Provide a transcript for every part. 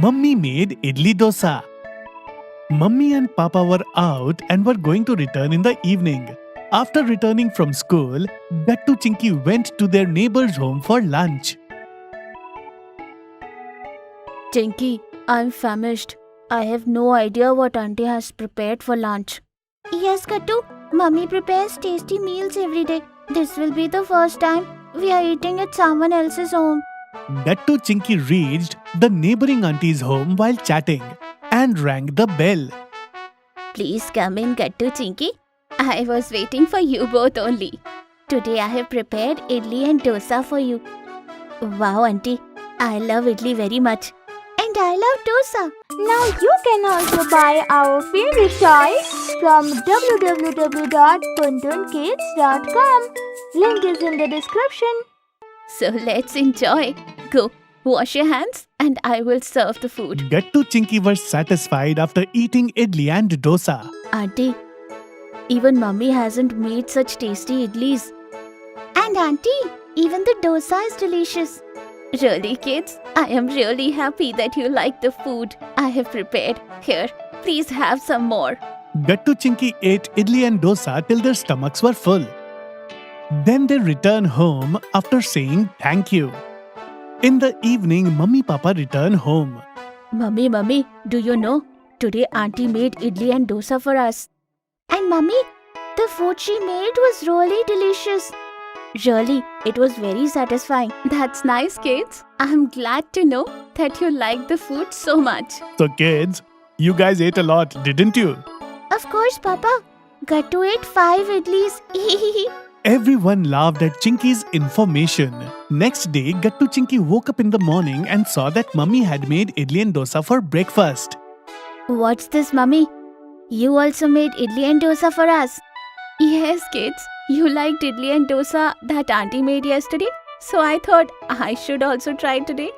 Mummy made idli dosa. Mummy and Papa were out and were going to return in the evening. After returning from school, Gattu Chinky went to their neighbor's home for lunch. Chinky, I'm famished. I have no idea what auntie has prepared for lunch. Yes, Gattu. Mummy prepares tasty meals every day. This will be the first time we are eating at someone else's home. Gattu Chinky reached the neighboring auntie's home while chatting and rang the bell. Please come in, Gattu Chinky. I was waiting for you both only. Today I have prepared idli and dosa for you. Wow, auntie. I love idli very much. And I love dosa. Now you can also buy our favorite toys from www.puntunkids.com. Link is in the description. So let's enjoy. Go, wash your hands and I will serve the food. Gattu Chinky was satisfied after eating idli and dosa. Auntie, even mummy hasn't made such tasty idlis. And auntie, even the dosa is delicious. Really, kids? I am really happy that you like the food I have prepared. Here, please have some more. Gattu Chinky ate idli and dosa till their stomachs were full. Then they returned home after saying thank you. In the evening, Mummy Papa returned home. Mummy, do you know? Today auntie made idli and dosa for us. And mummy, the food she made was really delicious. Really, it was very satisfying. That's nice, kids. I'm glad to know that you like the food so much. So kids, you guys ate a lot, didn't you? Of course, Papa. Gattu ate 5 idlis. Everyone laughed at Chinky's information. Next day, Gattu Chinky woke up in the morning and saw that Mummy had made idli and dosa for breakfast. What's this, Mummy? You also made idli and dosa for us. Yes, kids. You liked idli and dosa that auntie made yesterday, so I thought I should also try today.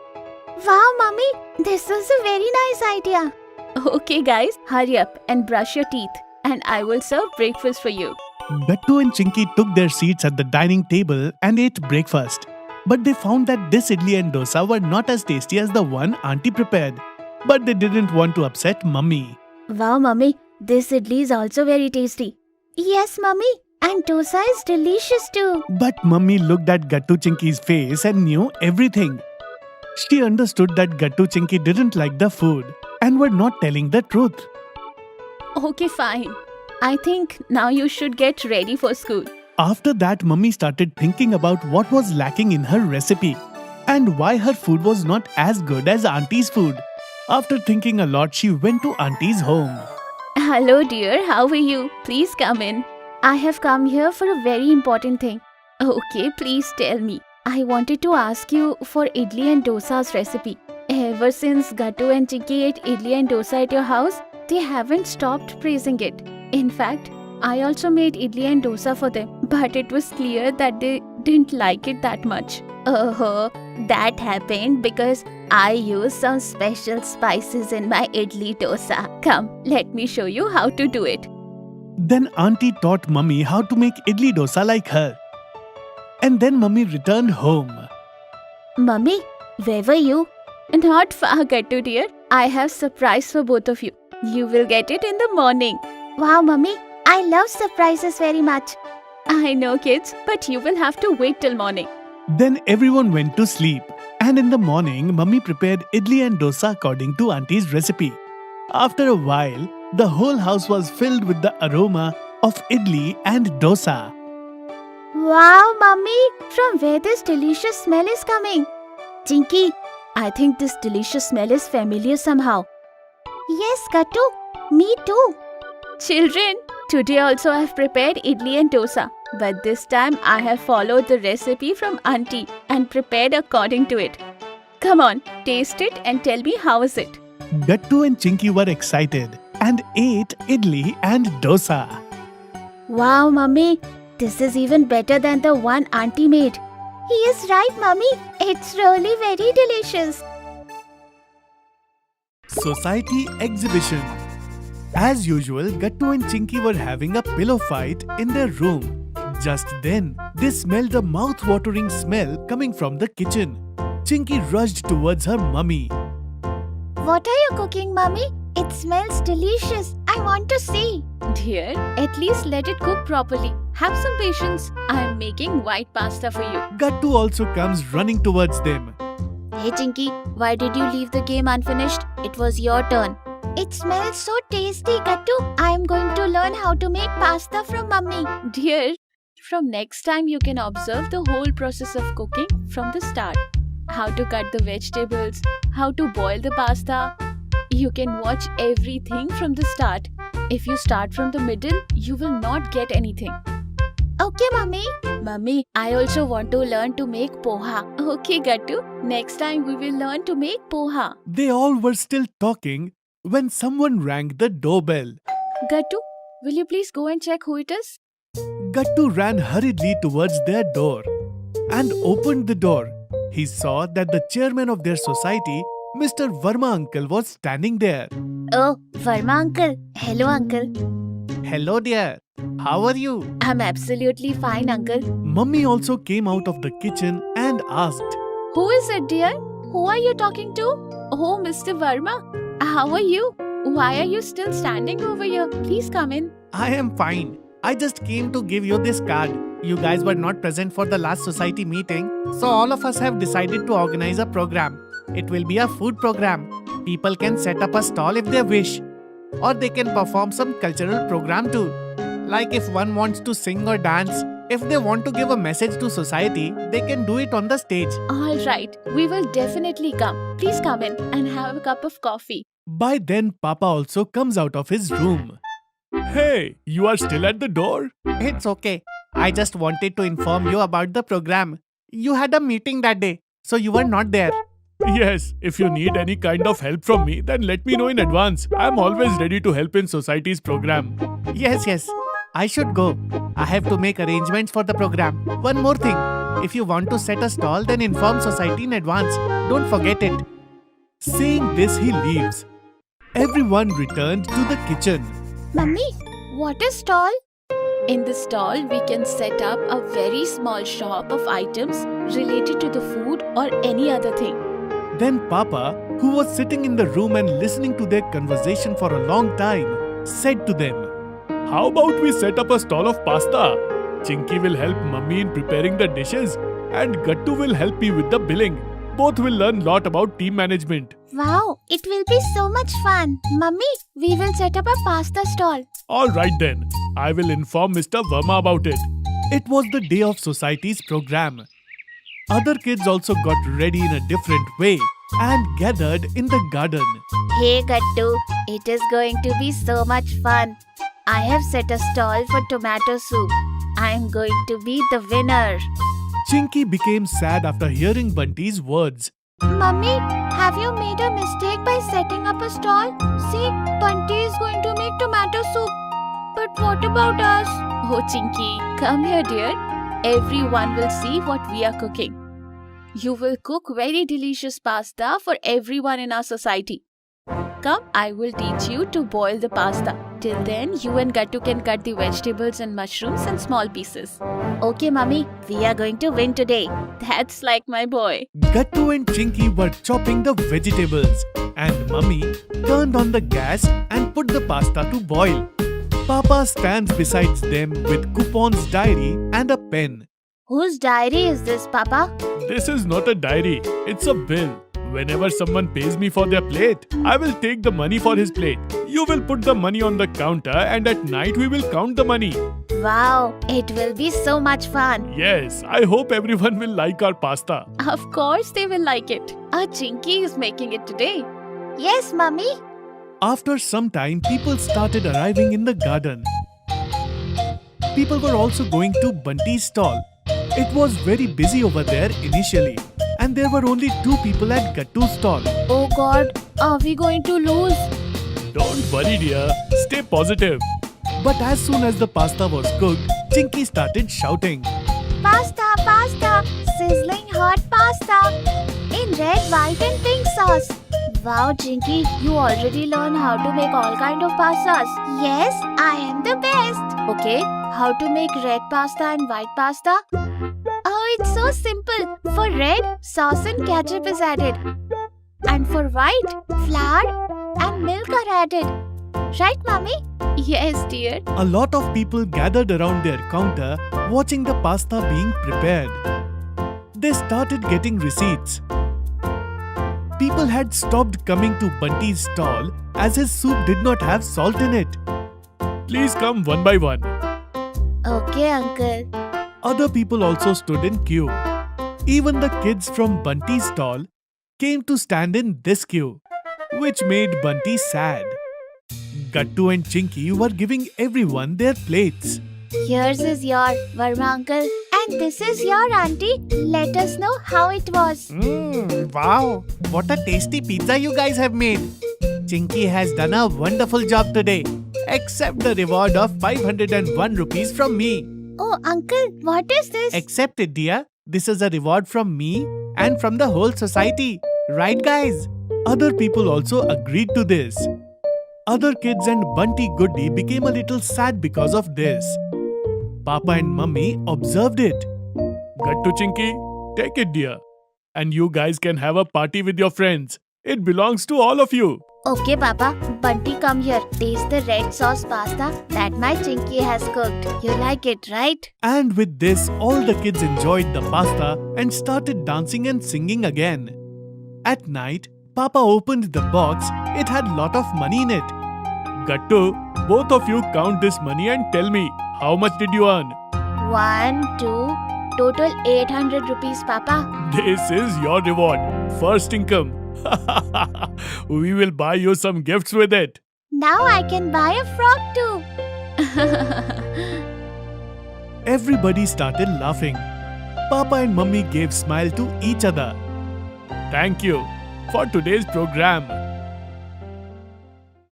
Wow, Mummy, this is a very nice idea. Okay, guys, hurry up and brush your teeth, and I will serve breakfast for you. Gattu and Chinky took their seats at the dining table and ate breakfast. But they found that this idli and dosa were not as tasty as the one auntie prepared. But they didn't want to upset Mummy. Wow, Mummy, this idli is also very tasty. Yes, Mummy. And dosa is delicious too. But Mummy looked at Gattu Chinky's face and knew everything. She understood that Gattu Chinky didn't like the food and were not telling the truth. Okay, fine. I think now you should get ready for school. After that, Mummy started thinking about what was lacking in her recipe and why her food was not as good as Auntie's food. After thinking a lot, she went to Auntie's home. Hello, dear. How are you? Please come in. I have come here for a very important thing. Okay, please tell me. I wanted to ask you for idli and dosa's recipe. Ever since Gattu and Chinky ate idli and dosa at your house, they haven't stopped praising it. In fact, I also made idli and dosa for them, but it was clear that they didn't like it that much. Oh, that happened because I used some special spices in my idli dosa. Come, let me show you how to do it. Then Auntie taught Mummy how to make idli dosa like her. And then Mummy returned home. Mummy, where were you? Not far, Gattu dear. I have surprise for both of you. You will get it in the morning. Wow, Mummy, I love surprises very much. I know, kids, but you will have to wait till morning. Then everyone went to sleep. And in the morning, Mummy prepared idli and dosa according to Auntie's recipe. After a while, the whole house was filled with the aroma of idli and dosa. Wow, Mummy! From where this delicious smell is coming? Chinky, I think this delicious smell is familiar somehow. Yes, Gattu. Me too. Children, today also I have prepared idli and dosa. But this time I have followed the recipe from Auntie and prepared according to it. Come on, taste it and tell me how is it. Gattu and Chinky were excited and ate idli and dosa. Wow, Mummy, this is even better than the one Auntie made. He is right, Mummy. It's really very delicious. Society exhibition. As usual, Gattu and Chinky were having a pillow fight in their room. Just then, they smelled a mouth-watering smell coming from the kitchen. Chinky rushed towards her mummy. What are you cooking, Mummy? It smells delicious. I want to see. Dear, at least let it cook properly. Have some patience. I am making white pasta for you. Gattu also comes running towards them. Hey Chinky, why did you leave the game unfinished? It was your turn. It smells so tasty, Gattu. I am going to learn how to make pasta from Mummy. Dear, from next time you can observe the whole process of cooking from the start. How to cut the vegetables, how to boil the pasta. You can watch everything from the start. If you start from the middle, you will not get anything. Okay, Mummy. Mummy, I also want to learn to make poha. Okay, Gattu. Next time we will learn to make poha. They all were still talking when someone rang the doorbell. Gattu, will you please go and check who it is? Gattu ran hurriedly towards their door and opened the door. He saw that the chairman of their society, Mr. Verma uncle, was standing there. Oh, Verma uncle. Hello, uncle. Hello dear, how are you? I'm absolutely fine, uncle. Mummy also came out of the kitchen and asked, Who is it, dear? Who are you talking to? Oh, Mr. Verma. How are you? Why are you still standing over here? Please come in. I am fine. I just came to give you this card. You guys were not present for the last society meeting, so all of us have decided to organize a program. It will be a food program. People can set up a stall if they wish, or they can perform some cultural program too. Like if one wants to sing or dance, if they want to give a message to society, they can do it on the stage. All right. We will definitely come. Please come in and have a cup of coffee. By then, Papa also comes out of his room. Hey, you are still at the door? It's okay. I just wanted to inform you about the program. You had a meeting that day, so you were not there. Yes, if you need any kind of help from me, then let me know in advance. I'm always ready to help in society's program. Yes. I should go. I have to make arrangements for the program. One more thing. If you want to set a stall, then inform society in advance. Don't forget it. Saying this, he leaves. Everyone returned to the kitchen. Mummy, what is stall? In the stall, we can set up a very small shop of items related to the food or any other thing. Then Papa, who was sitting in the room and listening to their conversation for a long time, said to them, How about we set up a stall of pasta? Chinky will help Mummy in preparing the dishes and Gattu will help me with the billing. Both will learn lot about team management. Wow, it will be so much fun. Mummy, we will set up a pasta stall. Alright then, I will inform Mr. Verma about it. It was the day of society's program. Other kids also got ready in a different way and gathered in the garden. Hey Gattu, it is going to be so much fun. I have set a stall for tomato soup. I am going to be the winner. Chinky became sad after hearing Bunty's words. Mummy, have you made a mistake by setting up a stall? See, Bunty is going to make tomato soup. But what about us? Oh, Chinky, come here, dear. Everyone will see what we are cooking. You will cook very delicious pasta for everyone in our society. Come, I will teach you to boil the pasta. Till then, you and Gattu can cut the vegetables and mushrooms in small pieces. Okay, Mummy, we are going to win today. That's like my boy. Gattu and Chinky were chopping the vegetables and Mummy turned on the gas and put the pasta to boil. Papa stands beside them with Coupon's diary and a pen. Whose diary is this, Papa? This is not a diary, it's a bill. Whenever someone pays me for their plate, I will take the money for his plate. You will put the money on the counter and at night we will count the money. Wow, it will be so much fun. Yes, I hope everyone will like our pasta. Of course they will like it. Our Chinky is making it today. Yes, Mummy. After some time, people started arriving in the garden. People were also going to Bunty's stall. It was very busy over there initially, and there were only 2 people at Gattu's stall. Oh God, are we going to lose? Don't worry dear, stay positive. But as soon as the pasta was cooked, Chinky started shouting. Pasta, pasta, sizzling hot pasta in red, white and pink sauce. Wow, Chinky, you already learned how to make all kind of pastas. Yes, I am the best. Okay, how to make red pasta and white pasta? Oh, it's so simple. For red, sauce and ketchup is added. And for white, flour and milk are added. Right, Mommy? Yes, dear. A lot of people gathered around their counter watching the pasta being prepared. They started getting receipts. People had stopped coming to Bunty's stall as his soup did not have salt in it. Please come one by one. Okay, Uncle. Other people also stood in queue. Even the kids from Bunty's stall came to stand in this queue, which made Bunty sad. Gattu and Chinky were giving everyone their plates. Yours is your Verma uncle. And this is your auntie. Let us know how it was. Wow! What a tasty pizza you guys have made. Chinky has done a wonderful job today. Accept the reward of 501 rupees from me. Oh, uncle, what is this? Accept it, dear. This is a reward from me and from the whole society. Right, guys? Other people also agreed to this. Other kids and Bunty Goody became a little sad because of this. Papa and Mummy observed it. Gattu Chinky, take it, dear. And you guys can have a party with your friends. It belongs to all of you. Okay, Papa. Bunty, come here. Taste the red sauce pasta that my Chinky has cooked. You like it, right? And with this, all the kids enjoyed the pasta and started dancing and singing again. At night, Papa opened the box. It had lot of money in it. Gattu, both of you count this money and tell me, how much did you earn? 1, 2, total 800 rupees, Papa. This is your reward. First income. We will buy you some gifts with it. Now I can buy a frog too. Everybody started laughing. Papa and Mummy gave smile to each other. Thank you for today's program.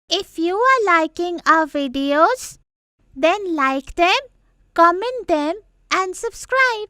If you are liking our videos, then like them, comment them and subscribe.